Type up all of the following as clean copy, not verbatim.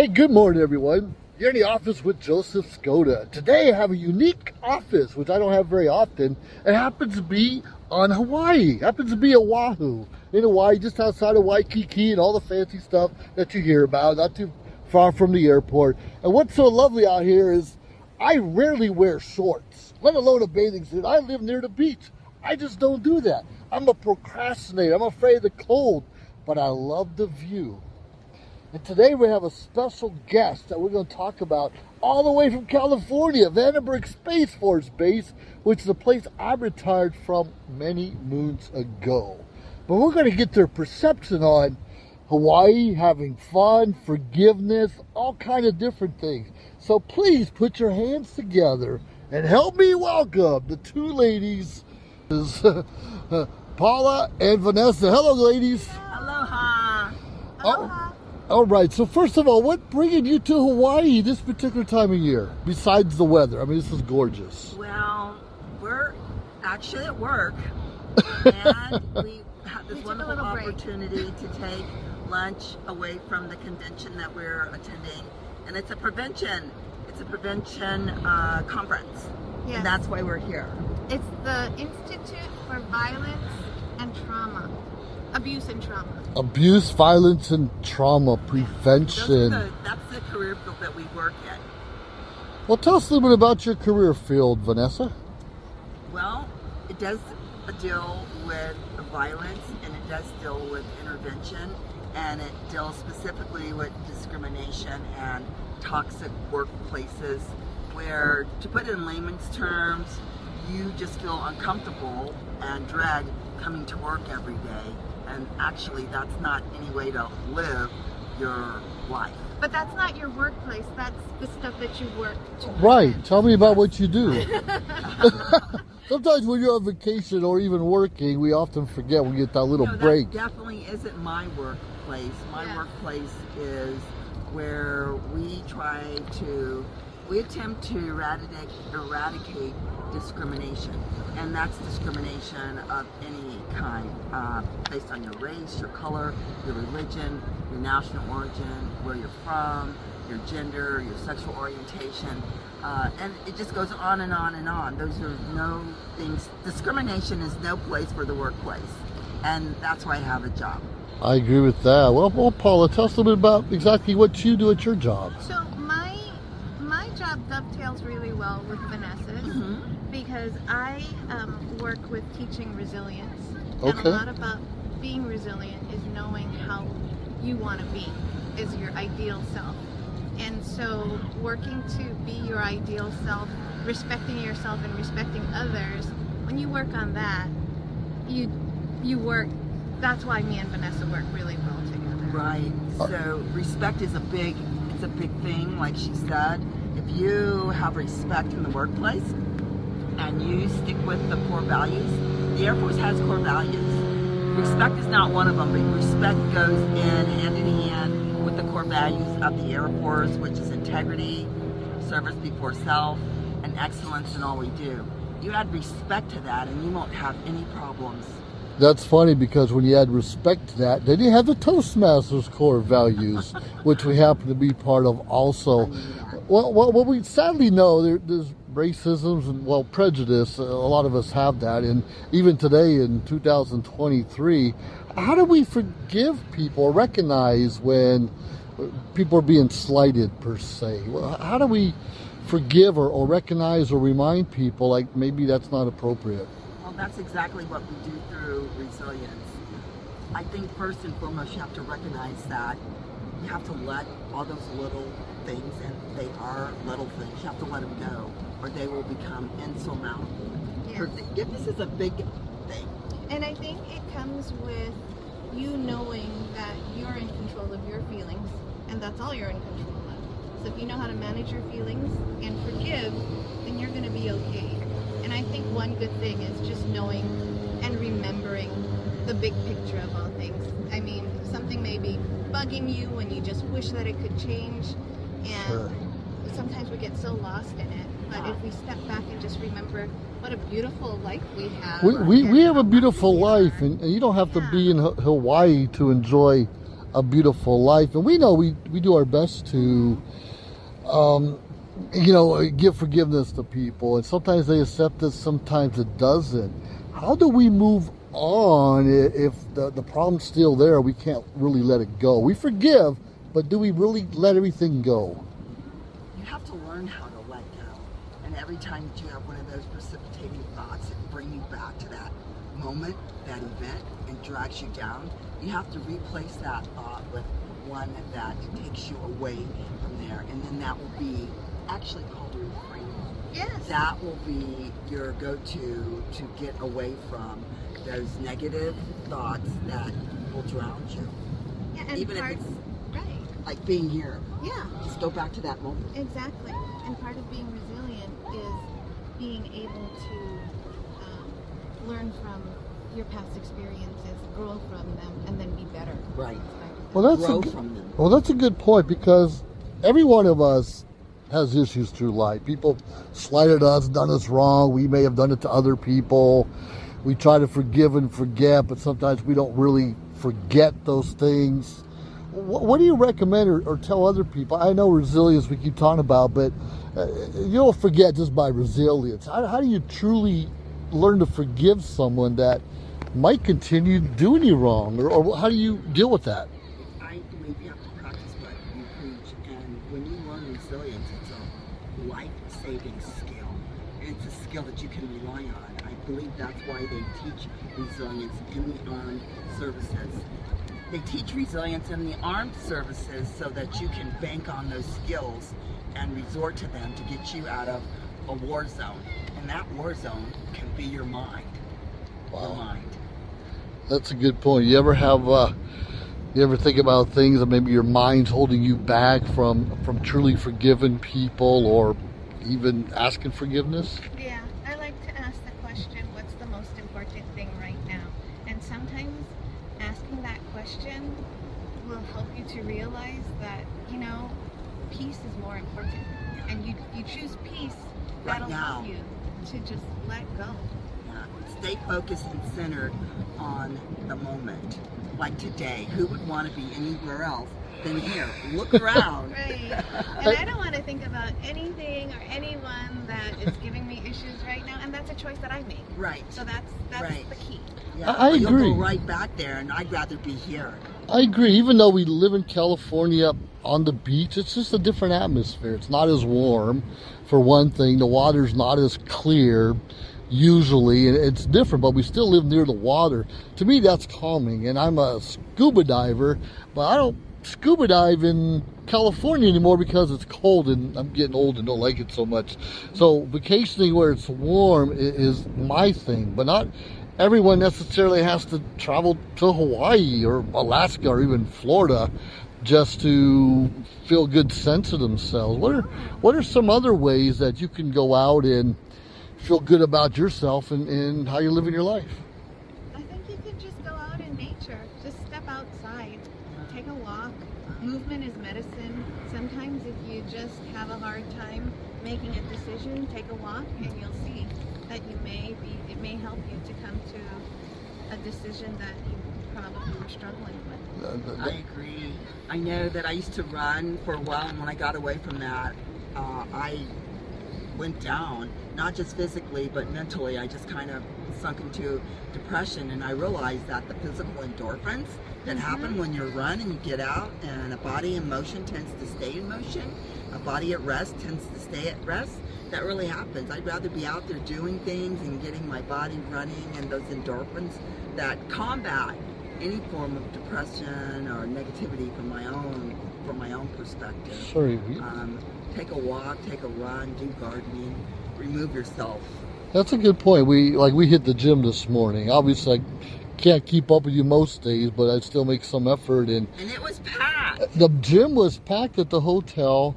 Hey, good morning, everyone. You're in the office with Joseph Skoda. Today I have a unique office, which I don't have very often. It happens to be on Hawaii. It happens to be Oahu. In Hawaii, just outside of Waikiki and all the fancy stuff that you hear about, not too far from the airport. And what's so lovely out here is I rarely wear shorts, let alone a bathing suit. I live near the beach. I just don't do that. I'm a procrastinator. I'm afraid of the cold, but I love the view. And today we have a special guest that we're going to talk about all the way from California, Vandenberg Space Force Base, which is a place I retired from many moons ago. But we're going to get their perception on Hawaii, having fun, forgiveness, all kind of different things. So please put your hands together and help me welcome the two ladies, Paula and Vanessa. Hello, ladies. Aloha. Aloha. All right, so first of all, what bringing you to Hawaii this particular time of year, besides the weather? I mean, this is gorgeous. Well, we're actually at work, and we have this wonderful opportunity to take lunch away from the convention that we're attending, and it's a prevention conference, Yes. and that's why we're here. It's the Institute for Violence and Trauma. Abuse and trauma. Abuse, violence, and trauma prevention. That's the career field that we work in. Well, tell us a little bit about your career field, Vanessa. Well, it does deal with violence, and it does deal with intervention, and it deals specifically with discrimination and toxic workplaces where, to put it in layman's terms, you just feel uncomfortable and dread coming to work every day. And actually, that's not any way to live your life. But that's not your workplace. That's the stuff that you work to. Right. Tell me about what you do. Sometimes when you're on vacation or even working, we often forget we get that little break. That definitely isn't my workplace. My workplace is where we attempt to eradicate discrimination, and that's discrimination of any kind, based on your race, your color, your religion, your national origin, where you're from, your gender, your sexual orientation, and it just goes on and on and on. Those are no things. Discrimination is no place for the workplace, and that's why I have a job. I agree with that. Well, Paula, tell us a little bit about exactly what you do at your job. So my job dovetails really well with Vanessa's because I work with teaching resilience. Okay. And a lot about being resilient is knowing how you want to be, is your ideal self. And so working to be your ideal self, respecting yourself and respecting others, when you work on that, you work. That's why me and Vanessa work really well together. Right. So respect is a big thing, like she said. If you have respect in the workplace and you stick with the core values, the Air Force has core values. Respect is not one of them, but respect goes hand in hand with the core values of the Air Force, which is integrity, service before self, and excellence in all we do. You add respect to that and you won't have any problems. That's funny because when you add respect to that, then you have the Toastmasters core values, which we happen to be part of also. Well, we sadly know there's racism and, prejudice. A lot of us have that. And even today in 2023, how do we forgive people, recognize when people are being slighted per se? How do we forgive or recognize or remind people like maybe that's not appropriate? Well, that's exactly what we do through resilience. I think first and foremost, you have to recognize that you have to let all those little things, and they are little things, you have to let them go, or they will become insurmountable. Yes. Forgiveness is a big thing. And I think it comes with you knowing that you're in control of your feelings, and that's all you're in control of. So if you know how to manage your feelings and forgive, then you're going to be okay. And I think one good thing is just knowing and remembering the big picture of all things. I mean, something may be bugging you and you just wish that it could change, and sometimes we get so lost in it. But if we step back and just remember what a beautiful life we have. We have a beautiful life, and you don't have to be in Hawaii to enjoy a beautiful life. And we know we do our best to, give forgiveness to people. And sometimes they accept it, sometimes it doesn't. How do we move on if the problem's still there? We can't really let it go. We forgive, but do we really let everything go? You have to learn how to let go. And every time that you have one of those precipitating thoughts that bring you back to that moment, that event, and drags you down, you have to replace that thought with one that takes you away from there. And then that will be actually called a refrain. Yes. That will be your go-to to get away from those negative thoughts that will drown you. Yeah, and Even if part, it's right. like being here. Yeah. Just go back to that moment. Exactly. And part of being resilient is being able to learn from your past experiences, grow from them, and then be better. Right. Well, Grow from them. Well, that's a good point, because every one of us has issues through life. People slighted us, done us wrong. We may have done it to other people. We try to forgive and forget, but sometimes we don't really forget those things. What do you recommend or tell other people? I know resilience we keep talking about, but you don't forget just by resilience. How do you truly learn to forgive someone that might continue doing you wrong? Or how do you deal with that? I believe you have to practice what you preach, and when you learn resilience, it's a life-saving skill, and it's a skill that you can rely on. I believe that's why they teach resilience in the armed services. They teach resilience in the armed services so that you can bank on those skills and resort to them to get you out of a war zone. And that war zone can be your mind. Wow. Your mind. That's a good point. You ever think about things that maybe your mind's holding you back from truly forgiving people, or even asking forgiveness? Yeah, I like to ask the question, what's the most important thing right now? And sometimes asking that question will help you to realize that, peace is more important. And you choose peace, that'll help you to just let go. Stay focused and centered on the moment. Like today, who would want to be anywhere else than here? Look around. Right. And I don't want to think about anything or anyone that is giving me issues right now, and that's a choice that I make. Right. So that's right. the key. Yeah. I agree. You'll go right back there, and I'd rather be here. I agree. Even though we live in California on the beach, it's just a different atmosphere. It's not as warm, for one thing. The water's not as clear. Usually, and it's different, but we still live near the water. To me, that's calming. And I'm a scuba diver, but I don't scuba dive in California anymore because it's cold, and I'm getting old and don't like it so much. So vacationing where it's warm is my thing, but not everyone necessarily has to travel to Hawaii or Alaska or even Florida just to feel a good sense of themselves. What are some other ways that you can go out and feel good about yourself and how you're living your life? I think you can just go out in nature. Just step outside. Take a walk. Movement is medicine. Sometimes if you just have a hard time making a decision, take a walk and you'll see that it may help you to come to a decision that you probably were struggling with. I agree. I know that I used to run for a while, and when I got away from that, I went down, not just physically but mentally. I just kind of sunk into depression, and I realized that the physical endorphins that happen when you run and you get out, and a body in motion tends to stay in motion, a body at rest tends to stay at rest. That really happens. I'd rather be out there doing things and getting my body running, and those endorphins that combat any form of depression or negativity from my own perspective. Sorry. Take a walk, take a run, do gardening, remove yourself. That's a good point. We hit the gym this morning. Obviously, I can't keep up with you most days, but I still make some effort. And it was packed. The gym was packed at the hotel,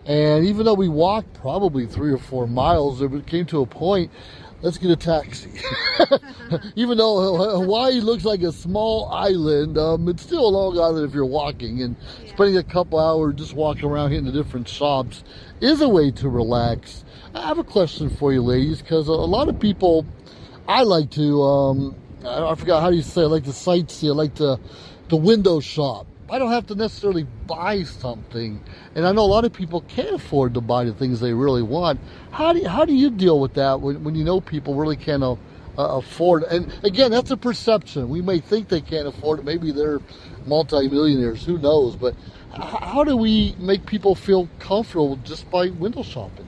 and even though we walked probably 3 or 4 miles, it came to a point, let's get a taxi. Even though Hawaii looks like a small island, it's still a long island if you're walking, and spending a couple hours just walking around hitting the different shops is a way to relax. I have a question for you, ladies, because a lot of people, I like to, I forgot how do you say, I like to sightsee, I like to window shop. I don't have to necessarily buy something. And I know a lot of people can't afford to buy the things they really want. How do you deal with that when you know people really can't afford it? And again, that's a perception. We may think they can't afford it. Maybe they're multimillionaires, who knows? But how do we make people feel comfortable just by window shopping?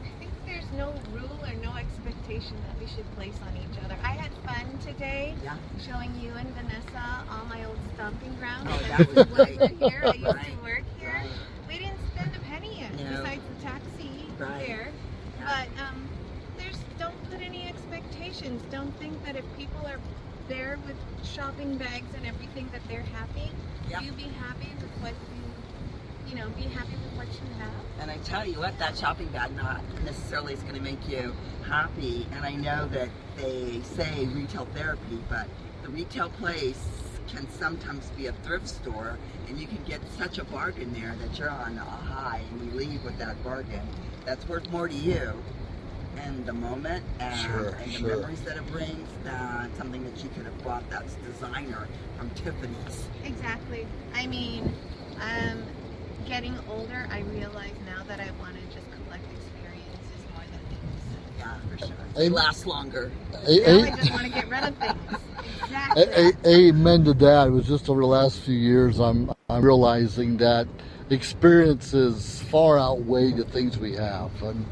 I think there's no rule or no expectation that we should place on each other. I had fun today showing you and Vanessa all my old stomping grounds. Oh, that was great. Here, I used Right. to work here. Right. We didn't spend a penny yet, No. besides the taxi Right. fare. Yeah. But don't put any expectations. Don't think that if people are there with shopping bags and everything that they're happy. Yeah. You be happy with what you know, be happy with what you have. And I tell you what, that shopping bag not necessarily is going to make you happy. And I know that they say retail therapy, but the retail place can sometimes be a thrift store, and you can get such a bargain there that you're on a high, and you leave with that bargain that's worth more to you and the moment and the memories that it brings than something that you could have bought that's designer from Tiffany's. Exactly. I mean, getting older, I realize now that I want to just collect experiences more than things. Yeah, for sure. They last longer. Now I just want to get rid of things. Exactly. Amen to that. It was just over the last few years I'm realizing that experiences far outweigh the things we have. And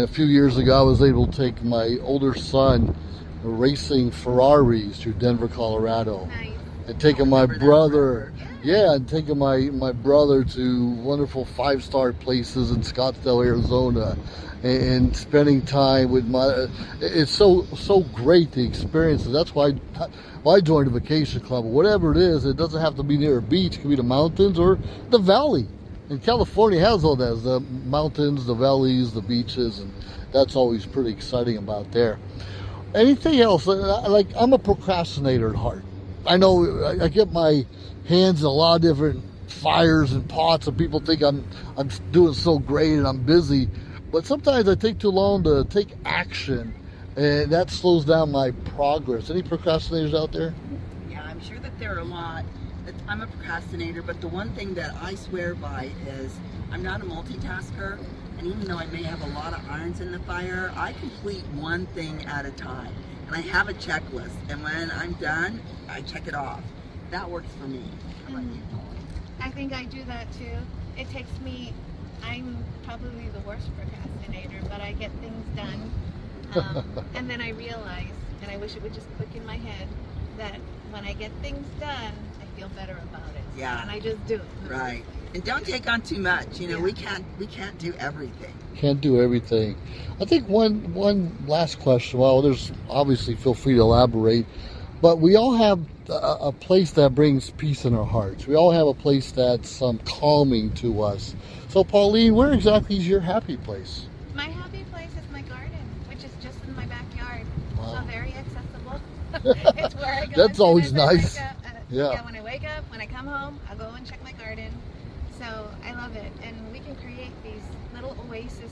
a few years ago I was able to take my older son racing Ferraris through Denver, Colorado. Nice. And taking my brother, and taking my brother to wonderful 5-star places in Scottsdale, Arizona, and spending time with it's so great, the experiences. That's why I joined a vacation club. Whatever it is, it doesn't have to be near a beach. It could be the mountains or the valley. And California has all that, the mountains, the valleys, the beaches, and that's always pretty exciting about there. Anything else? Like, I'm a procrastinator at heart. I know I get my hands in a lot of different fires and pots, and people think I'm doing so great and I'm busy. But sometimes I take too long to take action, and that slows down my progress. Any procrastinators out there? Yeah, I'm sure that there are a lot. I'm a procrastinator, but the one thing that I swear by is I'm not a multitasker. And even though I may have a lot of irons in the fire, I complete one thing at a time. And I have a checklist. And when I'm done, I check it off. That works for me. How about you? I think I do that too. It takes me, I'm probably the worst procrastinator, but I get things done. And then I realize, and I wish it would just click in my head, that when I get things done, I feel better about it. Yeah. And I just do it. Right. And don't take on too much. You know, we can't do everything. Can't do everything. I think one last question. Well, there's obviously, feel free to elaborate, but we all have a place that brings peace in our hearts. We all have a place that's calming to us. So, Pauline, where exactly is your happy place? My happy place is my garden, which is just in my backyard. Wow. So very accessible. It's where I go. That's as soon always as I wake nice. up. Yeah. When I wake up, when I come home, I'll go and check my garden. So I love it. And we can create these little oases,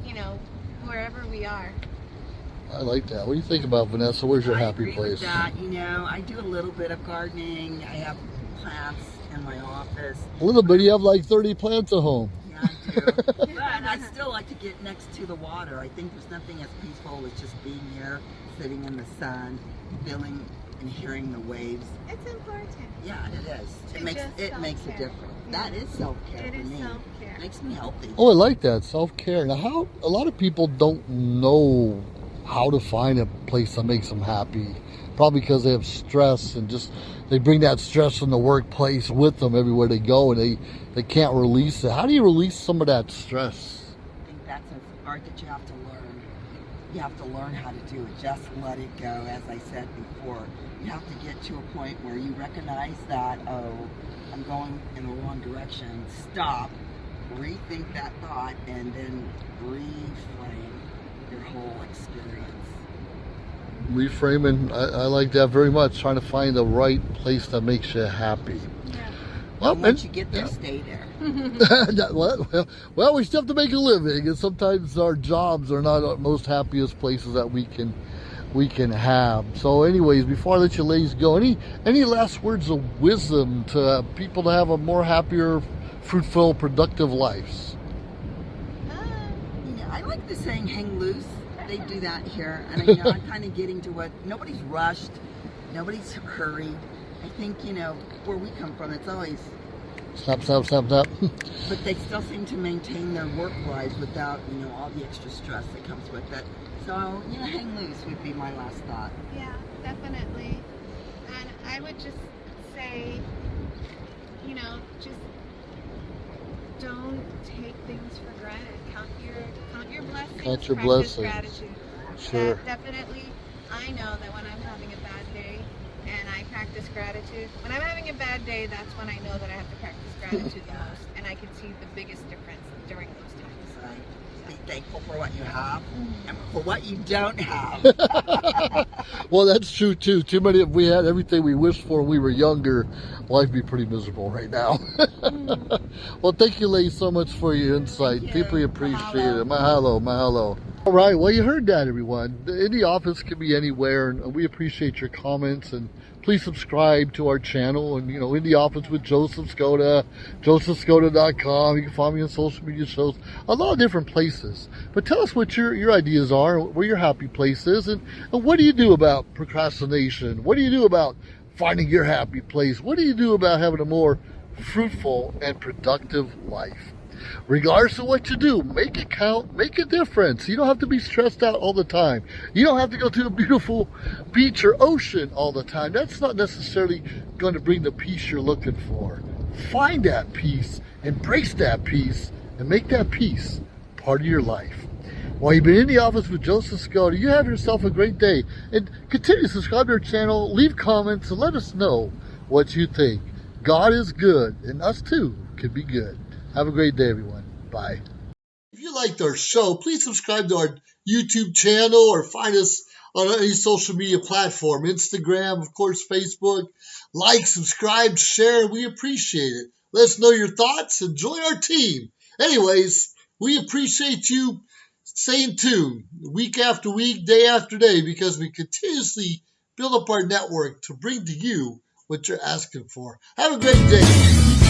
you know, wherever we are. I like that. What do you think about, Vanessa? Where's your I happy agree place? With that. You know, I do a little bit of gardening. I have plants in my office. A little bit. You have like 30 plants at home. Yeah, I do. But I still like to get next to the water. I think there's nothing as peaceful as just being here, sitting in the sun, feeling and hearing the waves. It's important. Yeah, it is. To It makes just it makes a self-care. difference. Yeah. That is self-care It for is me. self-care. It makes me healthy. Oh, I like that. Self-care. Now, how a lot of people don't know how to find a place that makes them happy. Probably because they have stress and just they bring that stress from the workplace with them everywhere they go, and they can't release it. How do you release some of that stress? I think that's an art that you have to learn. You have to learn how to do it. Just let it go, as I said before. You have to get to a point where you recognize that, oh, I'm going in the wrong direction. Stop, rethink that thought, and then reframe your whole experience. Reframing, I like that very much. Trying to find the right place that makes you happy. Yeah. Well, And once you get there, stay there. well, we still have to make a living, and sometimes our jobs are not our most happiest places that we can we can have. So anyways, before I let you ladies go, any last words of wisdom to people to have a more happier, fruitful, productive lives? Yeah, I like the saying hang loose. They do that here, and I know I'm kind of getting to what, nobody's rushed, nobody's hurried. I think, where we come from, it's always Stop, stop, stop, stop. but they still seem to maintain their work lives without, all the extra stress that comes with it. So, hang loose would be my last thought. Yeah, definitely. And I would just say, just don't take things for granted. Count your blessings. Count your practice blessings. Gratitude. Sure. Definitely. I know that when I'm having a bad day and I practice gratitude, when I'm having a bad day, that's when I know that I have to practice gratitude the most, and I can see the biggest difference during those times. Right. Be thankful for what you have and for what you don't have. Well, that's true too. Too many, if we had everything we wished for when we were younger, life would be pretty miserable right now. Well, thank you, ladies, so much for your insight. Thank you. Deeply appreciate Mahalo. it. Mahalo, mahalo. All right, well, you heard that, everyone. The Indie Office can be anywhere, and we appreciate your comments. And please subscribe to our channel. And, Indie Office with Joseph Skoda, josephskoda.com. You can find me on social media shows, a lot of different places. But tell us what your ideas are, where your happy place is, and what do you do about procrastination? What do you do about finding your happy place? What do you do about having a more fruitful and productive life? Regardless of what you do, make it count, make a difference. You don't have to be stressed out all the time. You don't have to go to a beautiful beach or ocean all the time. That's not necessarily going to bring the peace you're looking for. Find that peace, embrace that peace, and make that peace part of your life. While you've been in the office with Joseph Skoda, you have yourself a great day. And continue to subscribe to our channel, leave comments, and let us know what you think. God is good, and us too can be good. Have a great day, everyone. Bye. If you liked our show, please subscribe to our YouTube channel or find us on any social media platform, Instagram, of course, Facebook. Like, subscribe, share. We appreciate it. Let us know your thoughts and join our team. Anyways, we appreciate you staying tuned week after week, day after day, because we continuously build up our network to bring to you what you're asking for. Have a great day.